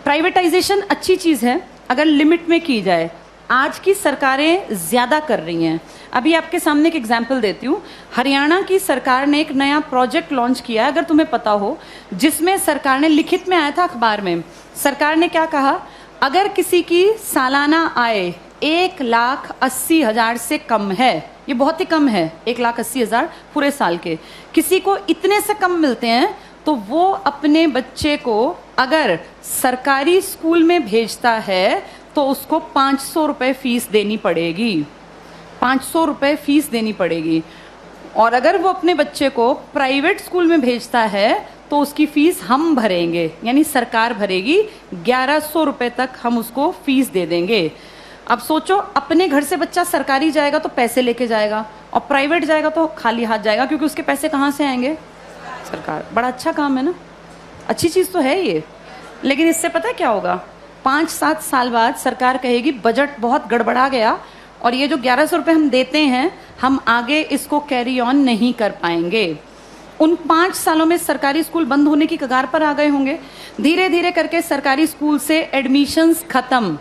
Privatisation अच्छी चीज़ है अगर लिमिट में की जाए। आज की सरकारें ज़्यादा कर रही हैं। अभी आपके सामने एक एग्जाम्पल देती हूँ। हरियाणा की सरकार ने एक नया प्रोजेक्ट लॉन्च किया है, अगर तुम्हें पता हो, जिसमें सरकार ने, लिखित में आया था अखबार में, सरकार ने क्या कहा, अगर किसी की सालाना आय 1,80,000 से कम है, ये बहुत ही कम है, 1,80,000 पूरे साल के, किसी को इतने से कम मिलते हैं तो वो अपने बच्चे को अगर सरकारी स्कूल में भेजता है तो उसको 500 रुपये फीस देनी पड़ेगी, 500 रुपये फीस देनी पड़ेगी। और अगर वो अपने बच्चे को प्राइवेट स्कूल में भेजता है तो उसकी फीस हम भरेंगे, यानी सरकार भरेगी, 1100 रुपये तक हम उसको फीस दे देंगे। अब सोचो, अपने घर से बच्चा सरकारी जाएगा तो पैसे लेके जाएगा और प्राइवेट जाएगा तो खाली हाथ जाएगा, क्योंकि उसके पैसे कहाँ से आएंगे? सरकार। बड़ा अच्छा काम है ना, अच्छी चीज़ तो है ये। लेकिन इससे पता है क्या होगा? 5-7 साल बाद सरकार कहेगी बजट बहुत गड़बड़ा गया और ये जो 1100 रुपये हम देते हैं, हम आगे इसको कैरी ऑन नहीं कर पाएंगे। उन 5 सालों में सरकारी स्कूल बंद होने की कगार पर आ गए होंगे। धीरे धीरे करके सरकारी स्कूल से एडमिशन्स खत्म,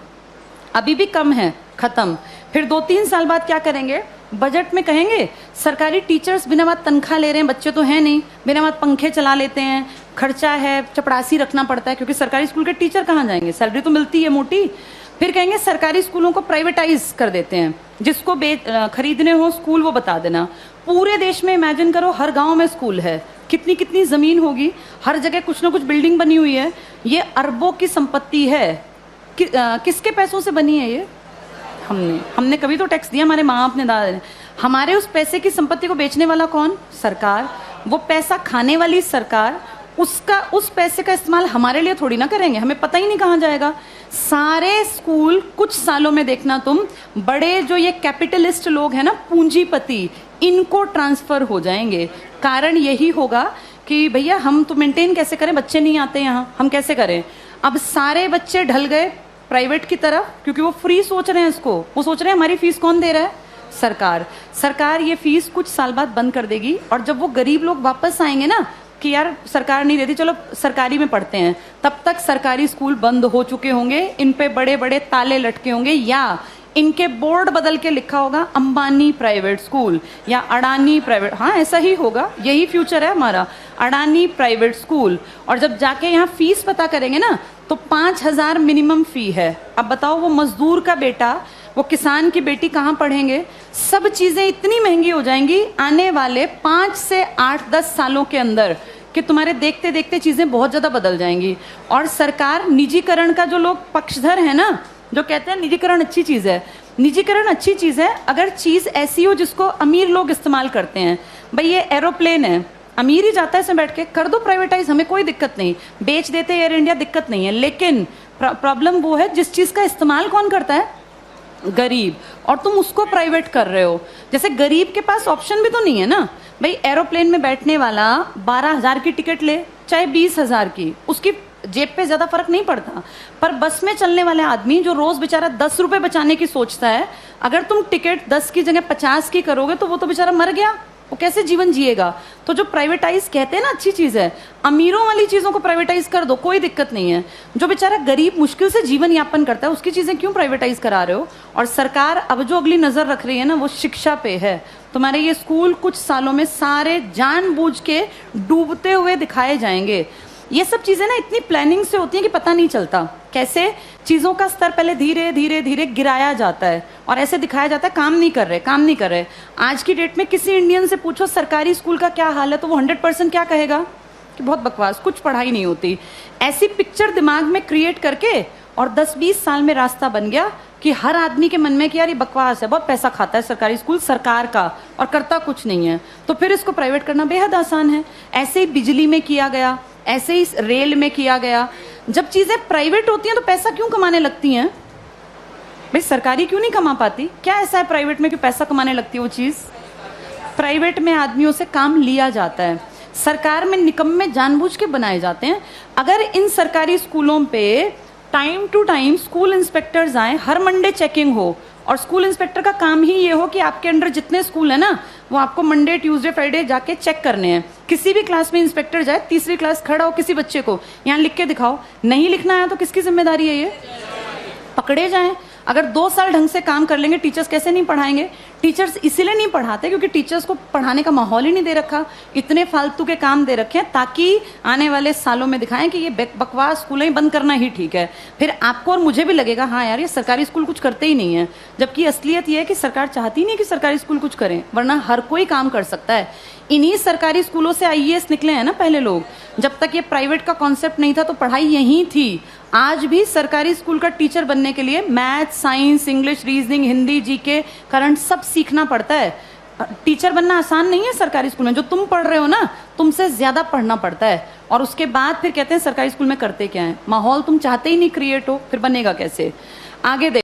अभी भी कम है, खत्म। फिर 2-3 साल बाद क्या करेंगे? बजट में कहेंगे सरकारी टीचर्स बिना बात तनख्वाह ले रहे हैं, बच्चे तो हैं नहीं, बिना बात पंखे चला लेते हैं, खर्चा है, चपरासी रखना पड़ता है, क्योंकि सरकारी स्कूल के टीचर कहाँ जाएंगे, सैलरी तो मिलती है मोटी। फिर कहेंगे सरकारी स्कूलों को प्राइवेटाइज कर देते हैं, जिसको खरीदने हो स्कूल वो बता देना। पूरे देश में इमेजिन करो, हर गांव में स्कूल है, कितनी कितनी ज़मीन होगी, हर जगह कुछ ना कुछ बिल्डिंग बनी हुई है। ये अरबों की संपत्ति है। किसके पैसों से बनी है ये? हमने कभी तो टैक्स दिया, हमारे माँ बाप ने, दादा ने। हमारे उस पैसे की संपत्ति को बेचने वाला कौन? सरकार। वो पैसा खाने वाली सरकार, उस पैसे का इस्तेमाल हमारे लिए थोड़ी ना करेंगे, हमें पता ही नहीं कहाँ जाएगा। सारे स्कूल कुछ सालों में देखना तुम, बड़े जो ये कैपिटलिस्ट लोग हैं ना, पूंजीपति, इनको ट्रांसफर हो जाएंगे। कारण यही होगा कि भैया हम तो मेंटेन कैसे करें, बच्चे नहीं आते यहाँ, हम कैसे करें? अब सारे बच्चे ढल गए प्राइवेट की तरफ, क्योंकि वो फ्री सोच रहे हैं इसको। वो सोच रहे हैं हमारी फीस कौन दे रहा है? सरकार। सरकार ये फीस कुछ साल बाद बंद कर देगी, और जब वो गरीब लोग वापस आएंगे ना कि यार सरकार नहीं देती, चलो सरकारी में पढ़ते हैं, तब तक सरकारी स्कूल बंद हो चुके होंगे, इन पे बड़े बड़े ताले लटके होंगे, या इनके बोर्ड बदल के लिखा होगा अंबानी प्राइवेट स्कूल या अडानी प्राइवेट। हाँ, ऐसा ही होगा, यही फ्यूचर है हमारा, अडानी प्राइवेट स्कूल। और जब जाके यहाँ फीस पता करेंगे ना तो 5,000 मिनिमम फी है। अब बताओ, वो मजदूर का बेटा, वो किसान की बेटी कहाँ पढ़ेंगे? सब चीज़ें इतनी महंगी हो जाएंगी आने वाले 5 से 8-10 सालों के अंदर कि तुम्हारे देखते देखते चीज़ें बहुत ज़्यादा बदल जाएंगी। और सरकार, निजीकरण का जो लोग पक्षधर है ना, जो कहते हैं निजीकरण अच्छी चीज़ है, निजीकरण अच्छी चीज़ है अगर चीज़ ऐसी हो जिसको अमीर लोग इस्तेमाल करते हैं। भाई ये एरोप्लेन है, अमीर ही जाता है इसमें बैठ के, कर दो प्राइवेटाइज, हमें कोई दिक्कत नहीं, बेच देते एयर इंडिया, दिक्कत नहीं है। लेकिन प्रॉब्लम वो है जिस चीज़ का इस्तेमाल कौन करता है? गरीब। और तुम उसको प्राइवेट कर रहे हो। जैसे गरीब के पास ऑप्शन भी तो नहीं है ना भाई, एरोप्लेन में बैठने वाला 12,000 की टिकट ले चाहे 20,000 की, उसकी जेब पे ज़्यादा फर्क नहीं पड़ता। पर बस में चलने वाले आदमी जो रोज़ बेचारा 10 रुपये बचाने की सोचता है, अगर तुम टिकट 10 की जगह 50 की करोगे तो वो तो बेचारा मर गया, वो कैसे जीवन जिएगा? तो जो प्राइवेटाइज कहते हैं ना अच्छी चीज़ है, अमीरों वाली चीज़ों को प्राइवेटाइज कर दो, कोई दिक्कत नहीं है। जो बेचारा गरीब मुश्किल से जीवन यापन करता है उसकी चीज़ें क्यों प्राइवेटाइज करा रहे हो? और सरकार अब जो अगली नज़र रख रही है ना, वो शिक्षा पे है। तुम्हारे ये स्कूल कुछ सालों में सारे जानबूझ के डूबते हुए दिखाए जाएंगे। ये सब चीज़ें ना इतनी प्लानिंग से होती हैं कि पता नहीं चलता कैसे चीज़ों का स्तर पहले धीरे धीरे धीरे गिराया जाता है और ऐसे दिखाया जाता है काम नहीं कर रहे, काम नहीं कर रहे। आज की डेट में किसी इंडियन से पूछो सरकारी स्कूल का क्या हाल है तो वो 100% क्या कहेगा कि बहुत बकवास, कुछ पढ़ाई नहीं होती। ऐसी पिक्चर दिमाग में क्रिएट करके और 10-20 साल में रास्ता बन गया कि हर आदमी के मन में कि यार ये बकवास है, बहुत पैसा खाता है सरकारी स्कूल सरकार का और करता कुछ नहीं है, तो फिर इसको प्राइवेट करना बेहद आसान है। ऐसे ही बिजली में किया गया, ऐसे ही रेल में किया गया। जब चीज़ें प्राइवेट होती हैं तो पैसा क्यों कमाने लगती हैं भाई? सरकारी क्यों नहीं कमा पाती? क्या ऐसा है प्राइवेट में कि पैसा कमाने लगती है वो चीज़? प्राइवेट में आदमियों से काम लिया जाता है, सरकार में निकम्मे जानबूझ के बनाए जाते हैं। अगर इन सरकारी स्कूलों पे time to time school inspectors आए, हर मंडे चेकिंग हो, और स्कूल इंस्पेक्टर का काम ही ये हो कि आपके अंडर जितने स्कूल है ना वो आपको मंडे ट्यूसडे फ्राइडे जाके चेक करने हैं किसी भी क्लास में इंस्पेक्टर जाए, तीसरी क्लास खड़ा हो, किसी बच्चे को यहाँ लिख के दिखाओ, नहीं लिखना आया तो किसकी जिम्मेदारी है? ये पकड़े जाएं। अगर 2 साल ढंग से काम कर लेंगे, टीचर्स कैसे नहीं पढ़ाएंगे? टीचर्स इसीलिए नहीं पढ़ाते क्योंकि टीचर्स को पढ़ाने का माहौल ही नहीं दे रखा। इतने फालतू के काम दे रखे हैं ताकि आने वाले सालों में दिखाएं कि ये बकवास स्कूलें ही बंद करना ही ठीक है। फिर आपको और मुझे भी लगेगा हाँ यार, ये सरकारी स्कूल कुछ करते ही नहीं है, जबकि असलियत ये है कि सरकार चाहती नहीं कि सरकारी स्कूल कुछ करें, वरना हर कोई काम कर सकता है। इन्हीं सरकारी स्कूलों से आईएएस निकले हैं ना पहले लोग। जब तक ये प्राइवेट का कॉन्सेप्ट नहीं था तो पढ़ाई यहीं थी। आज भी सरकारी स्कूल का टीचर बनने के लिए math, science, English, reasoning, Hindi, GK, current सब सीखना पड़ता है। टीचर बनना आसान नहीं है सरकारी स्कूल में। जो तुम पढ़ रहे हो ना, तुमसे ज्यादा पढ़ना पड़ता है। और उसके बाद फिर कहते हैं सरकारी स्कूल में करते क्या है। माहौल तुम चाहते ही नहीं क्रिएट हो, फिर बनेगा कैसे? आगे